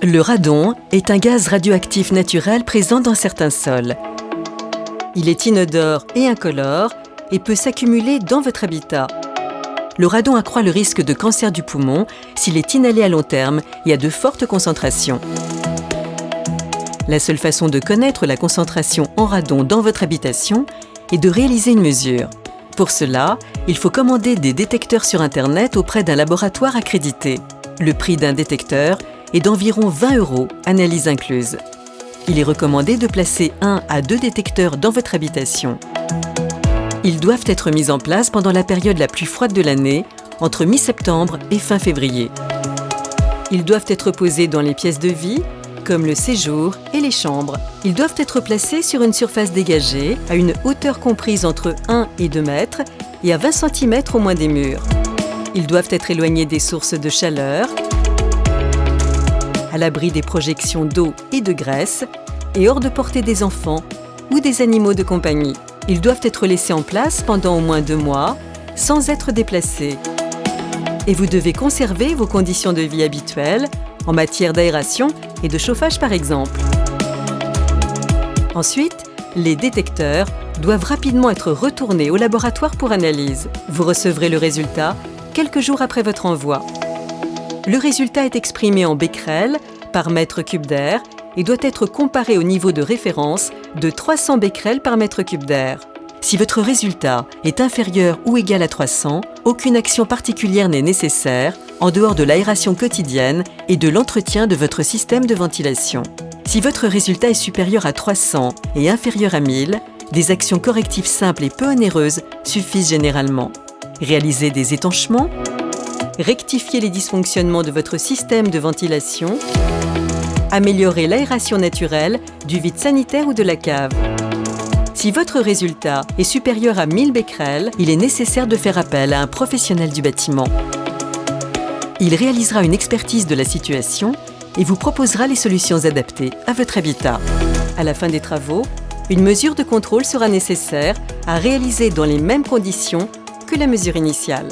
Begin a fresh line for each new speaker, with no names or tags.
Le radon est un gaz radioactif naturel présent dans certains sols. Il est inodore et incolore et peut s'accumuler dans votre habitat. Le radon accroît le risque de cancer du poumon s'il est inhalé à long terme et à de fortes concentrations. La seule façon de connaître la concentration en radon dans votre habitation est de réaliser une mesure. Pour cela, il faut commander des détecteurs sur Internet auprès d'un laboratoire accrédité. Le prix d'un détecteur est d'environ 20 €, analyse incluse. Il est recommandé de placer 1 à 2 détecteurs dans votre habitation. Ils doivent être mis en place pendant la période la plus froide de l'année, entre mi-septembre et fin février. Ils doivent être posés dans les pièces de vie, comme le séjour et les chambres. Ils doivent être placés sur une surface dégagée, à une hauteur comprise entre 1 et 2 mètres et à 20 cm au moins des murs. Ils doivent être éloignés des sources de chaleur, à l'abri des projections d'eau et de graisse, et hors de portée des enfants ou des animaux de compagnie. Ils doivent être laissés en place pendant au moins 2 mois, sans être déplacés. Et vous devez conserver vos conditions de vie habituelles, en matière d'aération et de chauffage par exemple. Ensuite, les détecteurs doivent rapidement être retournés au laboratoire pour analyse. Vous recevrez le résultat quelques jours après votre envoi. Le résultat est exprimé en becquerel par mètre cube d'air et doit être comparé au niveau de référence de 300 becquerels par mètre cube d'air. Si votre résultat est inférieur ou égal à 300, aucune action particulière n'est nécessaire en dehors de l'aération quotidienne et de l'entretien de votre système de ventilation. Si votre résultat est supérieur à 300 et inférieur à 1000, des actions correctives simples et peu onéreuses suffisent généralement. Réaliser des étanchements, rectifier les dysfonctionnements de votre système de ventilation, améliorer l'aération naturelle du vide sanitaire ou de la cave. Si votre résultat est supérieur à 1000 becquerels, il est nécessaire de faire appel à un professionnel du bâtiment. Il réalisera une expertise de la situation et vous proposera les solutions adaptées à votre habitat. À la fin des travaux, une mesure de contrôle sera nécessaire à réaliser dans les mêmes conditions que la mesure initiale.